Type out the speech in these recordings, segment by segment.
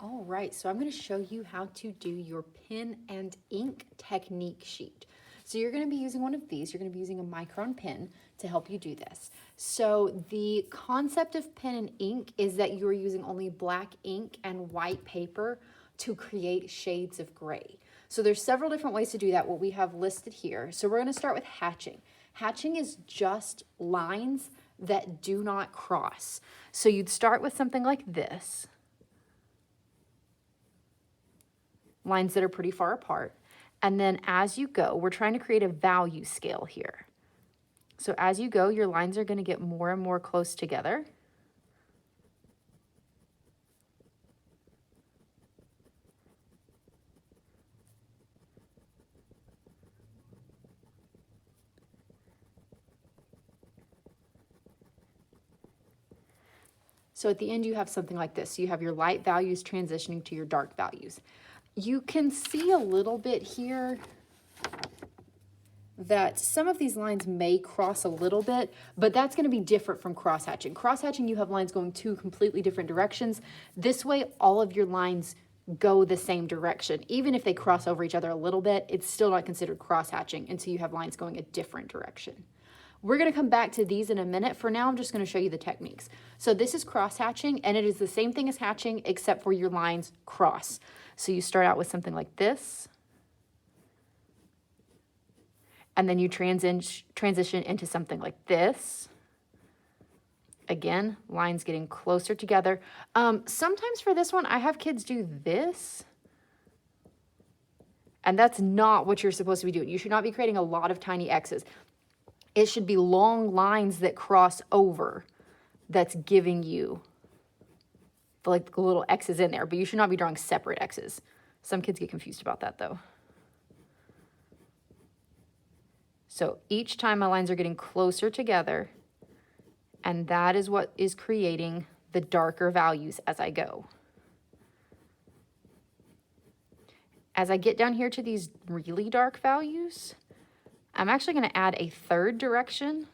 All right, so I'm going to show you how to do your pen and ink technique sheet. So you're going to be using one of these. You're going to be using a micron pen to help you do this. So the concept of pen and ink is that you are using only black ink and white paper to create shades of gray. So there's several different ways to do that, what we have listed here. So we're going to start with hatching. Hatching is just lines that do not cross. So you'd start with something like this. Lines that are pretty far apart. And then as you go, we're trying to create a value scale here. So as you go, your lines are going to get more and more close together. So at the end, you have something like this. You have your light values transitioning to your dark values. You can see a little bit here that some of these lines may cross a little bit, but that's going to be different from crosshatching. Crosshatching, you have lines going two completely different directions. This way, all of your lines go the same direction. Even if they cross over each other a little bit, it's still not considered crosshatching until you have lines going a different direction. We're going to come back to these in a minute. For now, I'm just going to show you the techniques. So this is crosshatching, and it is the same thing as hatching, except for your lines cross. So you start out with something like this, and then you transition into something like this. Again, lines getting closer together. Sometimes for this one, I have kids do this, and that's not what you're supposed to be doing. You should not be creating a lot of tiny X's. It should be long lines that cross over that's giving you the little X's in there, but you should not be drawing separate X's. Some kids get confused about that though. So each time my lines are getting closer together, and that is what is creating the darker values as I go. As I get down here to these really dark values, I'm actually going to add a third direction,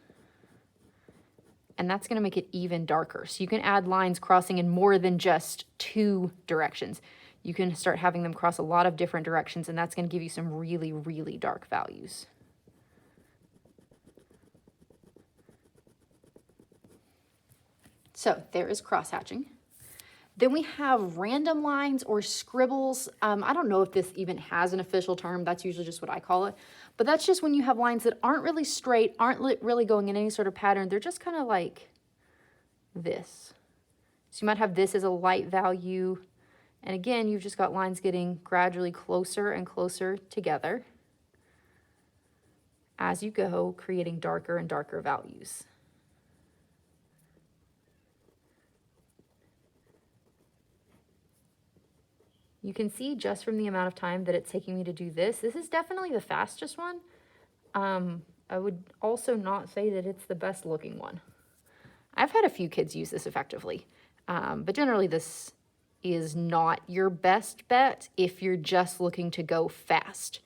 and that's going to make it even darker. So you can add lines crossing in more than just two directions. You can start having them cross a lot of different directions, and that's going to give you some really, really dark values. So there is crosshatching. Then we have random lines or scribbles. I don't know if this even has an official term. That's usually just what I call it. But that's just when you have lines that aren't really straight, aren't really going in any sort of pattern. They're just kind of like this. So you might have this as a light value. And again, you've just got lines getting gradually closer and closer together as you go, creating darker and darker values. You can see just from the amount of time that it's taking me to do this, this is definitely the fastest one. I would also not say that it's the best looking one. I've had a few kids use this effectively, but generally this is not your best bet if you're just looking to go fast.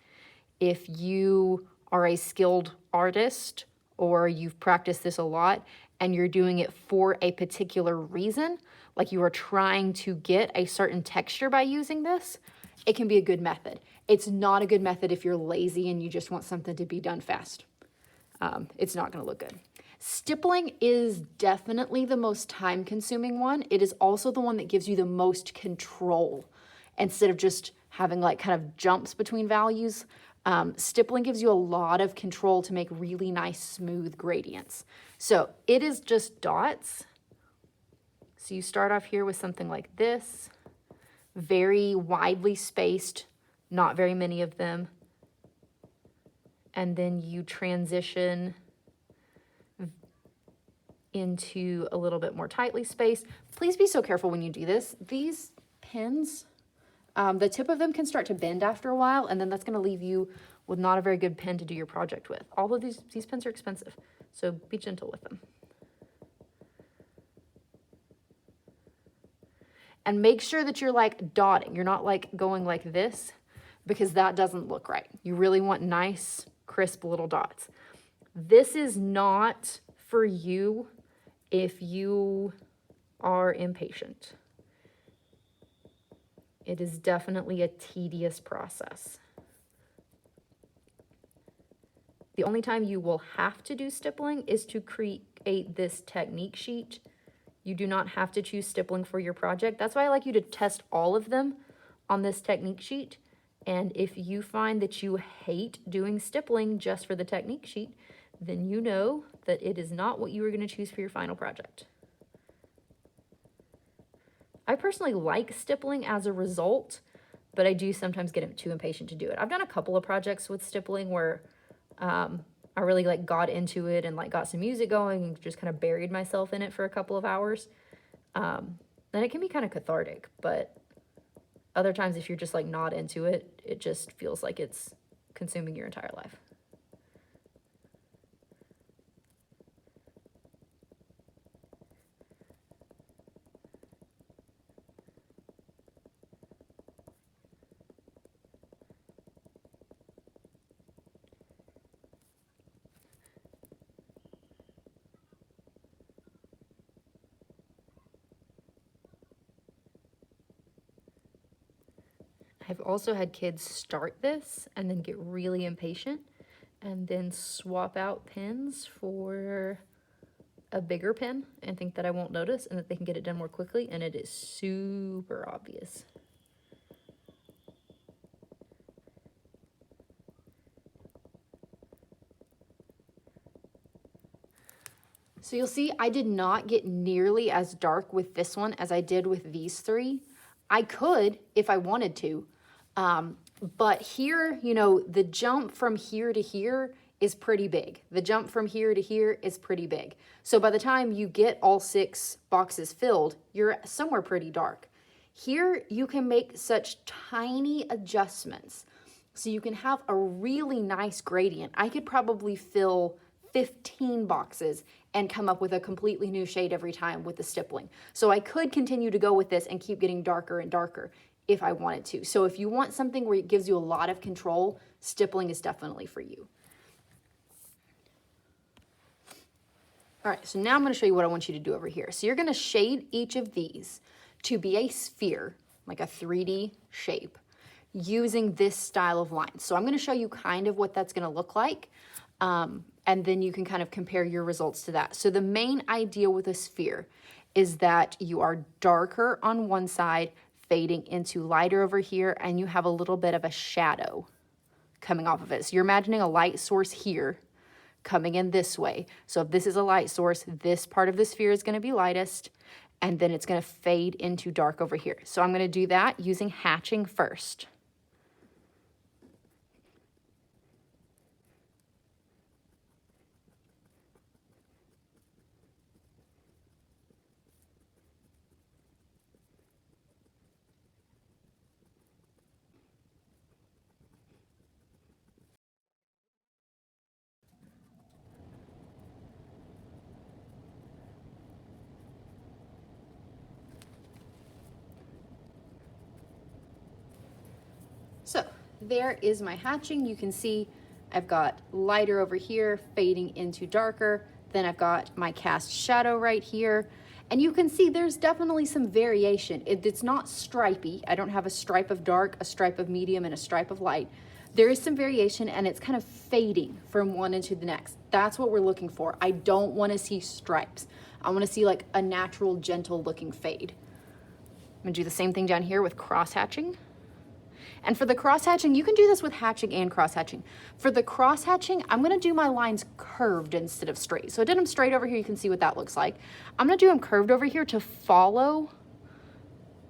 If you are a skilled artist or you've practiced this a lot and you're doing it for a particular reason, like you are trying to get a certain texture by using this, it can be a good method. It's not a good method if you're lazy and you just want something to be done fast. It's not going to look good. Stippling is definitely the most time-consuming one. It is also the one that gives you the most control instead of just having like kind of jumps between values. Stippling gives you a lot of control to make really nice, smooth gradients. So it is just dots. So you start off here with something like this, very widely spaced, not very many of them. And then you transition into a little bit more tightly spaced. Please be so careful when you do this. These pens, the tip of them can start to bend after a while, and then that's going to leave you with not a very good pen to do your project with. All of these pens are expensive, so be gentle with them. And make sure that you're like dotting. You're not like going like this, because that doesn't look right. You really want nice, crisp little dots. This is not for you if you are impatient. It is definitely a tedious process. The only time you will have to do stippling is to create this technique sheet. You do not have to choose stippling for your project. That's why I like you to test all of them on this technique sheet. And if you find that you hate doing stippling just for the technique sheet, then you know that it is not what you are going to choose for your final project. I personally like stippling as a result, but I do sometimes get too impatient to do it. I've done a couple of projects with stippling where I really like got into it and like got some music going and just kind of buried myself in it for a couple of hours. Then it can be kind of cathartic, but other times if you're just like not into it, it just feels like it's consuming your entire life. I've also had kids start this and then get really impatient and then swap out pens for a bigger pen and think that I won't notice and that they can get it done more quickly, and it is super obvious. So you'll see I did not get nearly as dark with this one as I did with these three. I could if I wanted to, but here, you know, the jump from here to here is pretty big. The jump from here to here is pretty big. So by the time you get all 6 boxes filled, you're somewhere pretty dark. Here, you can make such tiny adjustments. So you can have a really nice gradient. I could probably fill 15 boxes and come up with a completely new shade every time with the stippling. So I could continue to go with this and keep getting darker and darker if I wanted to. So if you want something where it gives you a lot of control, stippling is definitely for you. All right, so now I'm going to show you what I want you to do over here. So you're going to shade each of these to be a sphere, like a 3D shape, using this style of line. So I'm going to show you kind of what that's going to look like, and then you can kind of compare your results to that. So the main idea with a sphere is that you are darker on one side, fading into lighter over here, and you have a little bit of a shadow coming off of it. So you're imagining a light source here coming in this way. So if this is a light source, this part of the sphere is going to be lightest, and then it's going to fade into dark over here. So I'm going to do that using hatching first. So there is my hatching. You can see I've got lighter over here fading into darker. Then I've got my cast shadow right here. And you can see there's definitely some variation. It's not stripy. I don't have a stripe of dark, a stripe of medium, and a stripe of light. There is some variation, and it's kind of fading from one into the next. That's what we're looking for. I don't want to see stripes. I want to see like a natural, gentle looking fade. I'm gonna do the same thing down here with cross hatching. And for the cross hatching, you can do this with hatching and cross hatching. For the cross hatching, I'm gonna do my lines curved instead of straight. So I did them straight over here, you can see what that looks like. I'm gonna do them curved over here to follow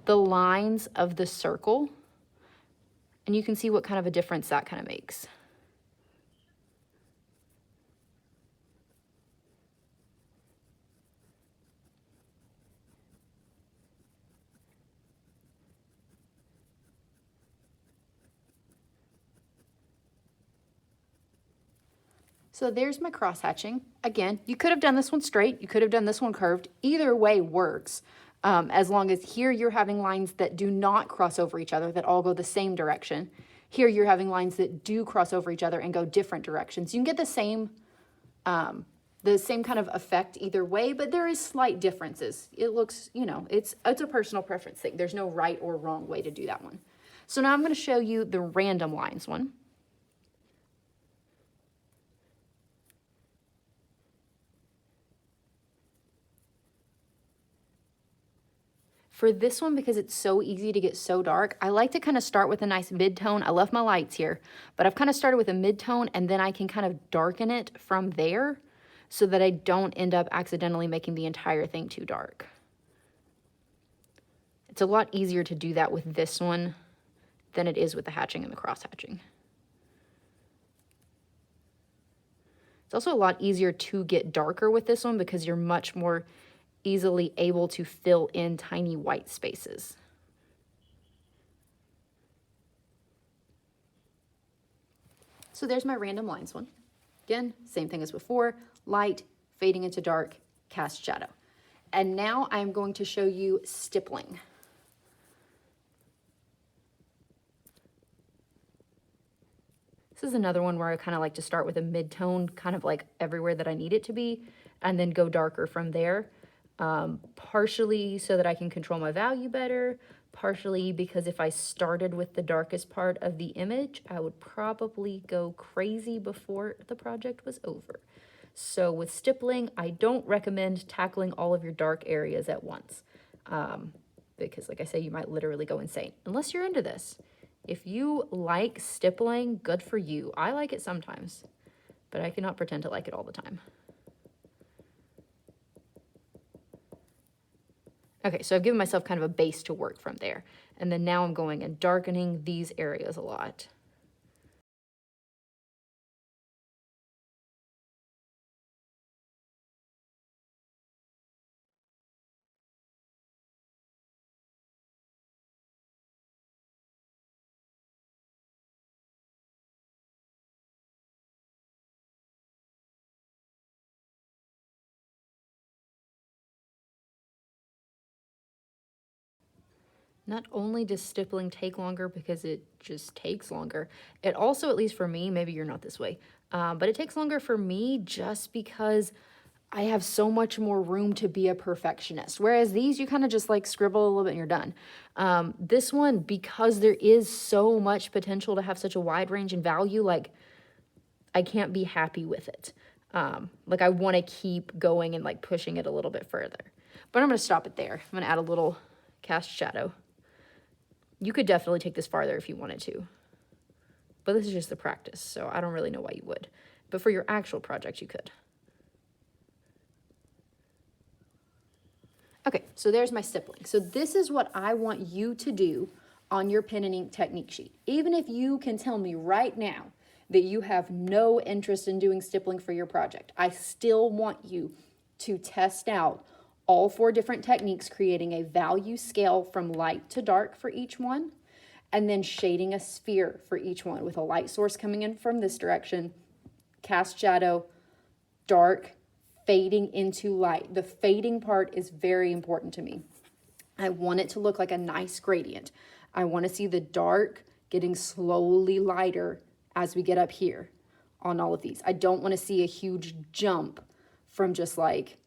the lines of the circle. And you can see what kind of a difference that kind of makes. So there's my cross hatching. Again, you could have done this one straight, you could have done this one curved. Either way works, as long as here you're having lines that do not cross over each other, that all go the same direction. Here you're having lines that do cross over each other and go different directions. You can get the same the same kind of effect either way, but there is slight differences. It looks, you know, it's a personal preference thing. There's no right or wrong way to do that one. So now I'm going to show you the random lines one. For this one, because it's so easy to get so dark, I like to kind of start with a nice mid-tone. I left my lights here, but I've kind of started with a mid-tone, and then I can kind of darken it from there so that I don't end up accidentally making the entire thing too dark. It's a lot easier to do that with this one than it is with the hatching and the cross hatching. It's also a lot easier to get darker with this one because you're much more easily able to fill in tiny white spaces. So there's my random lines one. Again, same thing as before, light, fading into dark, cast shadow. And now I'm going to show you stippling. This is another one where I kind of like to start with a mid-tone, kind of like everywhere that I need it to be, and then go darker from there. Partially so that I can control my value better, partially because if I started with the darkest part of the image, I would probably go crazy before the project was over. So with stippling, I don't recommend tackling all of your dark areas at once, because like I say, you might literally go insane, unless you're into this. If you like stippling, good for you. I like it sometimes, but I cannot pretend to like it all the time. Okay, so I've given myself kind of a base to work from there. And then now I'm going and darkening these areas a lot. Not only does stippling take longer because it just takes longer, it also, at least for me, maybe you're not this way, but it takes longer for me just because I have so much more room to be a perfectionist. Whereas these, you kind of just like scribble a little bit and you're done. This one, because there is so much potential to have such a wide range in value, like I can't be happy with it. Like I want to keep going and like pushing it a little bit further. But I'm going to stop it there. I'm going to add a little cast shadow. You could definitely take this farther if you wanted to, but this is just the practice, so I don't really know why you would. But for your actual project, you could. Okay, so there's my stippling. So this is what I want you to do on your pen and ink technique sheet. Even if you can tell me right now that you have no interest in doing stippling for your project, I still want you to test out all 4 different techniques, creating a value scale from light to dark for each one, and then shading a sphere for each one with a light source coming in from this direction, cast shadow, dark, fading into light. The fading part is very important to me. I want it to look like a nice gradient. I want to see the dark getting slowly lighter as we get up here on all of these. I don't want to see a huge jump from just like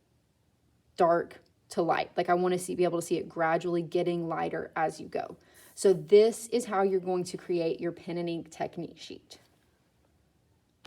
dark to light. Like I want to be able to see it gradually getting lighter as you go. So this is how you're going to create your pen and ink technique sheet.